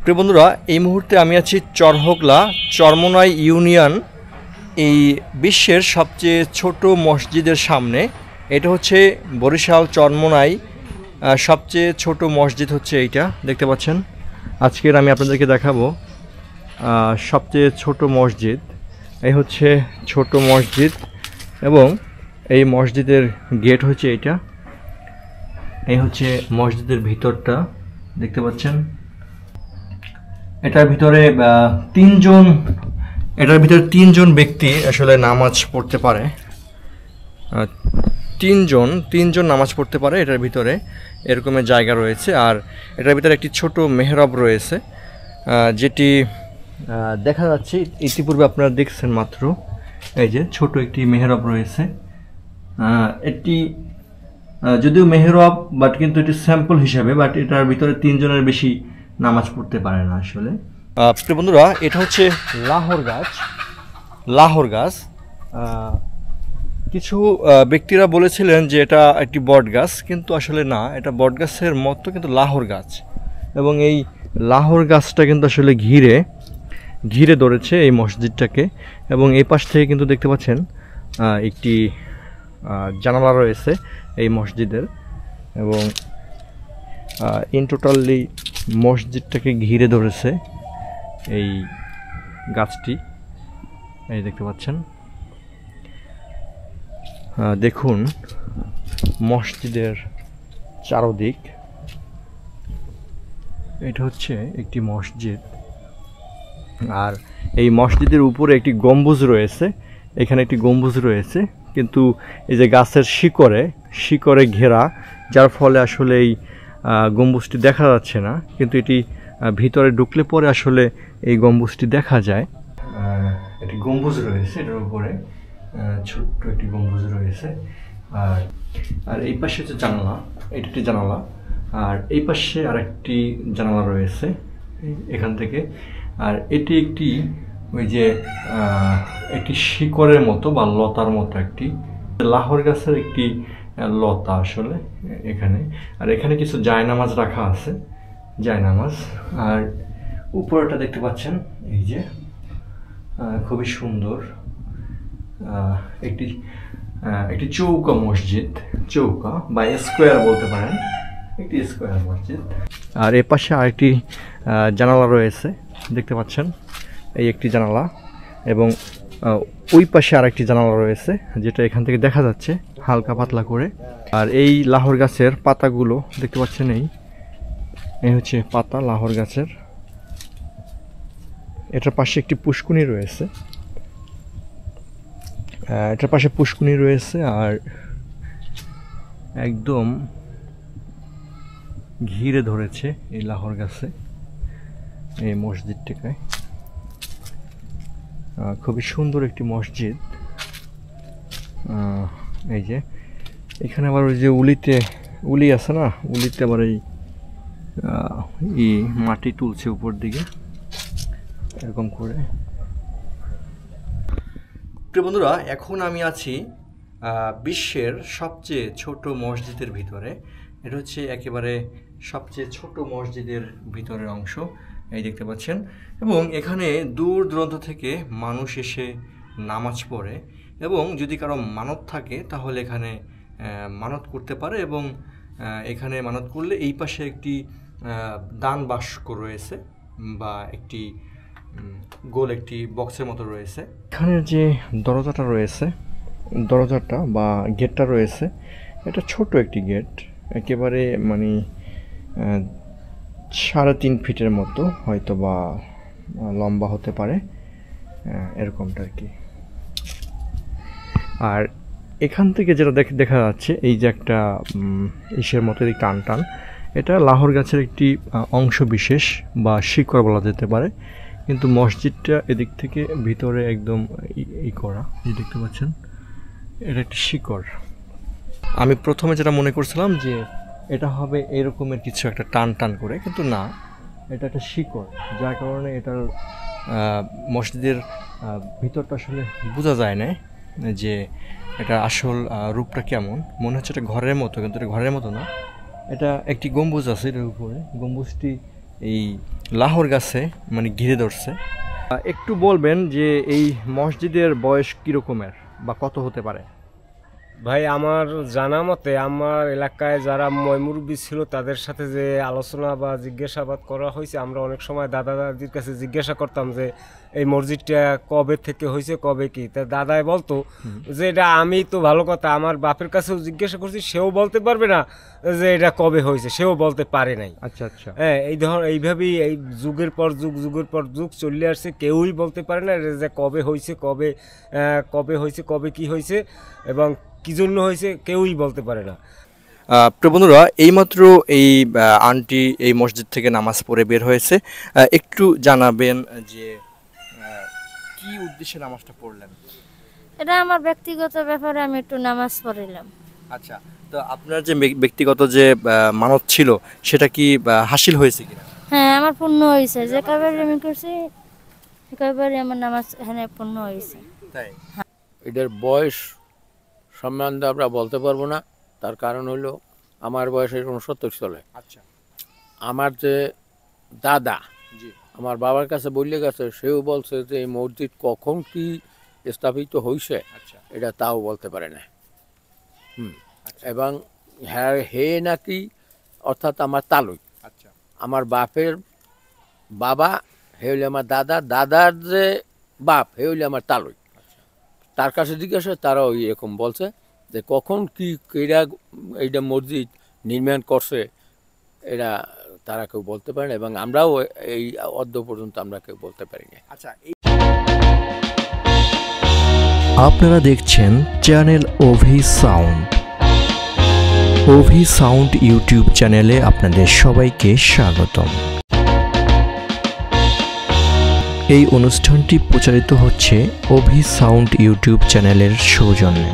প্রিয় বন্ধুরা, এই মুহূর্তে আমি আছি চরহোগলা চরমোনাই ইউনিয়ন, এই বিশ্বের সবচেয়ে ছোট মসজিদের সামনে। এটা হচ্ছে বরিশাল চরমোনাই সবচেয়ে ছোট মসজিদ হচ্ছে এইটা, দেখতে পাচ্ছেন। আজকের আমি আপনাদেরকে দেখাবো সবচেয়ে ছোট মসজিদ। এই হচ্ছে ছোট মসজিদ এবং এই মসজিদের গেট হচ্ছে এইটা। এই হচ্ছে মসজিদের ভিতরটা, দেখতে পাচ্ছেন। এটার ভিতরে তিনজন ব্যক্তি আসলে নামাজ পড়তে পারে। তিনজন নামাজ পড়তে পারে এটার ভিতরে, এরকমের জায়গা রয়েছে। আর এটার ভিতরে একটি ছোট মেহরাব রয়েছে, যেটি দেখা যাচ্ছে ইতিপূর্বে আপনারা দেখছেন মাত্র। এই যে ছোট একটি মেহরাব রয়েছে। এটি যদিও মেহরাব, বাট কিন্তু এটি স্যাম্পল হিসাবে, বাট এটার ভিতরে তিনজনের বেশি নামাজ পড়তে পারে না আসলে। প্রিয় বন্ধুরা, এটা হচ্ছে লাহোর গাছ। কিছু ব্যক্তিরা বলেছিলেন যে এটা একটি বট গাছ, কিন্তু আসলে না, এটা বট গাছের মতো কিন্তু লাহোর গাছ। এবং এই লাহোর গাছটা কিন্তু আসলে ঘিরে ধরেছে এই মসজিদটাকে। এবং এই পাশ থেকে কিন্তু দেখতে পাচ্ছেন একটি জানালা রয়েছে এই মসজিদের। এবং ইন টোটালি মসজিদটাকে ঘিরে ধরেছে এই গাছটি, এই দেখতে পাচ্ছেন। দেখুন মসজিদের চারদিক। এটা হচ্ছে একটি মসজিদ, আর এই মসজিদের উপরে একটি গম্বুজ রয়েছে। এখানে একটি গম্বুজ রয়েছে, কিন্তু এই যে গাছের শিকড়ে ঘেরা, যার ফলে আসলে এই গম্বুজটি দেখা যাচ্ছে না। কিন্তু এটি ভিতরে ঢুকলে পরে আসলে এই গম্বুজটি দেখা যায়। একটি গম্বুজ রয়েছে, এটার উপরে ছোট্ট একটি গম্বুজ রয়েছে। আর এই পাশে হচ্ছে জানালা, এটা একটি জানালা। আর এই পাশে আরেকটি জানালা রয়েছে এখান থেকে। আর এটি একটি ওই যে একটি শিকড়ের মতো বা লতার মতো একটি লাহোর গাছের একটি লতা আসলে এখানে। আর এখানে কিছু জায়নামাজ রাখা আছে, জায়নামাজ। আর উপরেটা দেখতে পাচ্ছেন, এই যে খুবই সুন্দর একটি চৌকা মসজিদ, চৌকা বা স্কোয়ার বলতে পারেন, একটি স্কোয়ার মসজিদ। আর এ পাশে আরেকটি জানালা রয়েছে, দেখতে পাচ্ছেন, এই একটি জানালা। এবং ওই পাশে আরেকটি জানালা রয়েছে, যেটা এখান থেকে দেখা যাচ্ছে হালকা পাতলা করে। আর এই লাহোর গাছের পাতাগুলো দেখতে পাচ্ছেন, এই হচ্ছে পাতা লাহোর গাছের। এটার পাশে একটি পুষ্কুনি রয়েছে, এটার পাশে পুষ্কুনি রয়েছে। আর একদম ঘিরে ধরেছে এই লাহোর গাছে এই মসজিদটাকে। খুবই সুন্দর একটি মসজিদ। এই যে এখানে আবার ওই যে উলি আছে না, উলিতে আবার এই মাটি তুলছে উপর দিকে এরকম করে। প্রিয় বন্ধুরা, এখন আমি আছি বিশ্বের সবচেয়ে ছোট মসজিদের ভিতরে। এটা হচ্ছে একেবারে সবচেয়ে ছোট মসজিদের ভিতরের অংশ, এই দেখতে পাচ্ছেন। এবং এখানে দূর দূরান্ত থেকে মানুষ এসে নামাজ পড়ে, এবং যদি কারো মানত থাকে তাহলে এখানে মানত করতে পারে। এবং এখানে মানত করলে এই পাশে একটি দান বাস্ক রয়েছে, বা একটি গোল একটি বক্সের মতো রয়েছে। এখানে যে দরজাটা বা গেটটা রয়েছে, এটা ছোট একটি গেট, একেবারে মানে 3.5 ফিটের মতো হয়তো বা লম্বা হতে পারে, এরকমটা আর কি। আর এখান থেকে যেটা দেখা যাচ্ছে, এই যে একটা ইসের মতো টান, এটা লাহোর গাছের একটি অংশ বিশেষ বা শিকড় বলা যেতে পারে। কিন্তু মসজিদটা এদিক থেকে ভিতরে একদম করা, এই দেখতে পাচ্ছেন, এটা একটি শিকড়। আমি প্রথমে যেটা মনে করছিলাম যে এটা হবে এরকমের কিছু একটা টান করে, কিন্তু না, এটা একটা শিকড়, যার কারণে এটার মসজিদের ভিতরটা আসলে বোঝা যায় না যে এটা আসল রূপটা কেমন। মনে হচ্ছে এটা ঘরের মতো, কিন্তু এটা ঘরের মতো না। এটা একটি গম্বুজ আছে এটার উপরে। গম্বুজটি এই লাহোর গাছে মানে ঘিরে ধরছে। একটু বলবেন যে এই মসজিদের বয়স কীরকমের বা কত হতে পারে? ভাই আমার জানা মতে আমার এলাকায় যারা ময়মুরব্বী ছিল তাদের সাথে যে আলোচনা বা জিজ্ঞাসাবাদ করা হয়েছে, আমরা অনেক সময় দাদা দাদির কাছে জিজ্ঞাসা করতাম যে এই মসজিদটা কবে থেকে হয়েছে, কবে কি। তা দাদাই বলতো যে এটা আমি তো ভালো কথা আমার বাপের কাছেও জিজ্ঞাসা করছি, সেও বলতে পারবে না যে এটা কবে হয়েছে, সেও বলতে পারে নাই। আচ্ছা আচ্ছা। হ্যাঁ, এইভাবেই এই যুগের পর যুগ চলে আসছে, কেউই বলতে পারে না যে কবে হয়েছে, কবে কি হয়েছে এবং কি জন্য হয়েছে, কেউই বলতে পারে না। প্রিয় বন্ধুরা, এইমাত্র এই আন্টি এই মসজিদ থেকে নামাজ পড়ে বের হয়েছে। একটু জানাবেন যে কি উদ্দেশ্যে নামাজটা পড়লেন? এটা আমার ব্যক্তিগত ব্যাপারে আমি একটু নামাজ পড়িলাম। আচ্ছা, তো আপনার যে ব্যক্তিগত যে মানত ছিল সেটা কি হাসিল হয়েছে কিনা? হ্যাঁ, আমার পূর্ণ হয়েছে। যে কয়বার আমি করছি কয়বারই আমার নামাজ এখানে পূর্ণ হয়েছে। তাই? এটার বয়স সম্বন্ধে আমরা বলতে পারবো না, তার কারণ হলো আমার বয়স 69 চলে। আচ্ছা। আমার যে দাদা জি। আমার বাবার কাছে বললে গেছে, সেও বলছে যে এই মসজিদ কখন কি স্থাপিত হয়েছে আচ্ছা। এটা তাও বলতে পারে না। এবং হ্যাঁ হে নাকি অর্থাৎ আমার তালুই, আচ্ছা। আমার বাপের বাবা হে হইলে আমার দাদা, দাদার যে বাপ হে হইলে আমার তালুই। তার কাছে জিজ্ঞাসা, তারা ওই এরকম বলছে যে কখন কি এরা এইটা মসজিদ নির্মাণ করছে এরা তারা কেউ বলতে পারে না, এবং আমরাও এই অদ্য পর্যন্ত আমরা কেউ বলতে পারি না। আচ্ছা। আপনারা দেখছেন চ্যানেল ওভি সাউন্ড। ওভি সাউন্ড ইউটিউব চ্যানেলে আপনাদের সবাইকে স্বাগতম। এই অনুষ্ঠানটি প্রচারিত হচ্ছে ওভি সাউন্ড ইউটিউব চ্যানেলের সৌজন্যে।